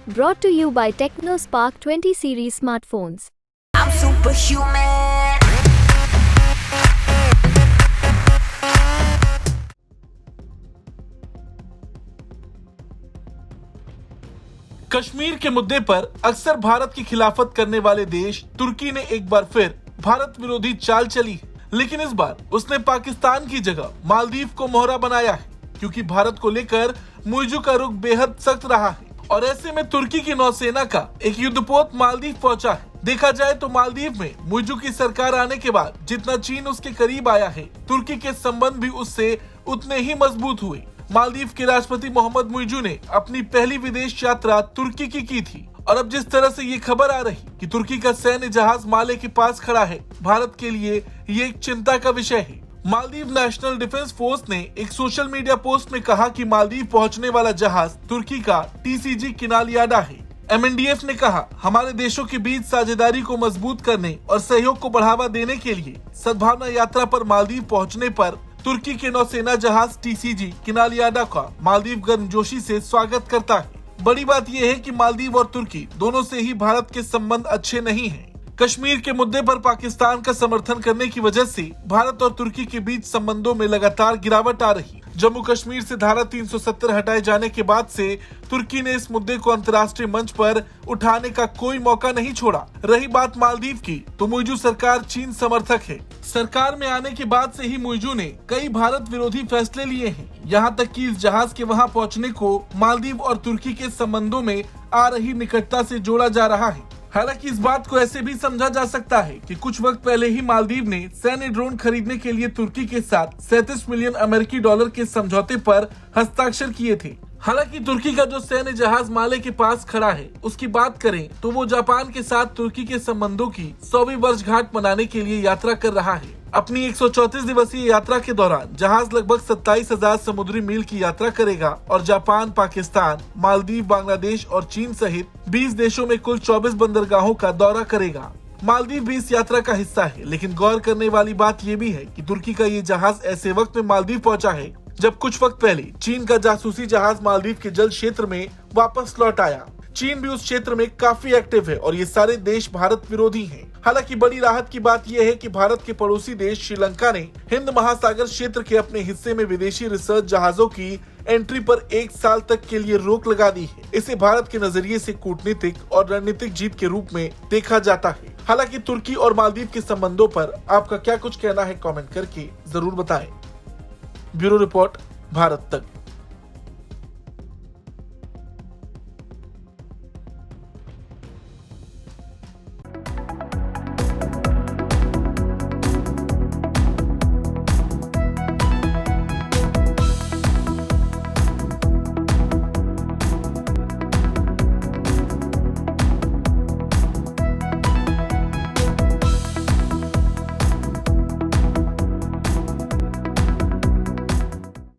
Brought to you by TechnoSpark 20 series smartphones. I'm superhuman. Kashmir के मुद्दे पर अक्सर भारत की खिलाफत करने वाले देश तुर्की ने एक बार फिर भारत विरोधी चाल चली, लेकिन इस बार उसने पाकिस्तान की जगह मालदीव को मोहरा बनाया है, क्योंकि भारत को लेकर मुइज़ू का रुख बेहद सख्त रहा है। और ऐसे में तुर्की की नौसेना का एक युद्धपोत मालदीव पहुंचा है। देखा जाए तो मालदीव में मुइज़ू की सरकार आने के बाद जितना चीन उसके करीब आया है, तुर्की के संबंध भी उससे उतने ही मजबूत हुए। मालदीव के राष्ट्रपति मोहम्मद मुइज़ू ने अपनी पहली विदेश यात्रा तुर्की की थी, और अब जिस तरह से ये खबर आ रही कि तुर्की का सैन्य जहाज माले के पास खड़ा है, भारत के लिए ये एक चिंता का विषय है। मालदीव नेशनल डिफेंस फोर्स ने एक सोशल मीडिया पोस्ट में कहा कि मालदीव पहुंचने वाला जहाज तुर्की का TCG किनालियाडा है। MNDF ने कहा, हमारे देशों के बीच साझेदारी को मजबूत करने और सहयोग को बढ़ावा देने के लिए सद्भावना यात्रा पर मालदीव पहुंचने पर तुर्की के नौसेना जहाज TCG किनालियाडा का मालदीव गर्मजोशी से स्वागत करता है। बड़ी बात यह है कि मालदीव और तुर्की दोनों से ही भारत के संबंध अच्छे नहीं हैं। कश्मीर के मुद्दे पर पाकिस्तान का समर्थन करने की वजह से भारत और तुर्की के बीच संबंधों में लगातार गिरावट आ रही। जम्मू कश्मीर से धारा 370 हटाए जाने के बाद से तुर्की ने इस मुद्दे को अंतर्राष्ट्रीय मंच पर उठाने का कोई मौका नहीं छोड़ा। रही बात मालदीव की, तो मुइज़ू सरकार चीन समर्थक है। सरकार में आने के बाद से ही मुइज़ू ने कई भारत विरोधी फैसले लिए हैं। यहाँ तक कि इस जहाज के वहाँ पहुँचने को मालदीव और तुर्की के संबंधों में आ रही निकटता से जोड़ा जा रहा है। हालांकि इस बात को ऐसे भी समझा जा सकता है कि कुछ वक्त पहले ही मालदीव ने सैन्य ड्रोन खरीदने के लिए तुर्की के साथ 37 मिलियन अमेरिकी डॉलर के समझौते पर हस्ताक्षर किए थे। हालांकि तुर्की का जो सैन्य जहाज माले के पास खड़ा है, उसकी बात करें तो वो जापान के साथ तुर्की के संबंधों की 100वीं वर्षगांठ मनाने के लिए यात्रा कर रहा है। अपनी 134 दिवसीय यात्रा के दौरान जहाज लगभग 27,000 समुद्री मील की यात्रा करेगा और जापान, पाकिस्तान, मालदीव, बांग्लादेश और चीन सहित 20 देशों में कुल 24 बंदरगाहों का दौरा करेगा। मालदीव भी इस यात्रा का हिस्सा है, लेकिन गौर करने वाली बात ये भी है कि तुर्की का ये जहाज ऐसे वक्त में मालदीव पहुंचा है जब कुछ वक्त पहले चीन का जासूसी जहाज मालदीव के जल क्षेत्र में वापस लौट आया। चीन भी उस क्षेत्र में काफी एक्टिव है और ये सारे देश भारत विरोधी हैं। हालांकि बड़ी राहत की बात यह है कि भारत के पड़ोसी देश श्रीलंका ने हिंद महासागर क्षेत्र के अपने हिस्से में विदेशी रिसर्च जहाजों की एंट्री पर 1 साल तक के लिए रोक लगा दी है। इसे भारत के नजरिए से कूटनीतिक और रणनीतिक जीत के रूप में देखा जाता है। हालांकि तुर्की और मालदीव के संबंधों पर आपका क्या कुछ कहना है, कमेंट करके जरूर बताएं। ब्यूरो रिपोर्ट, भारत तक।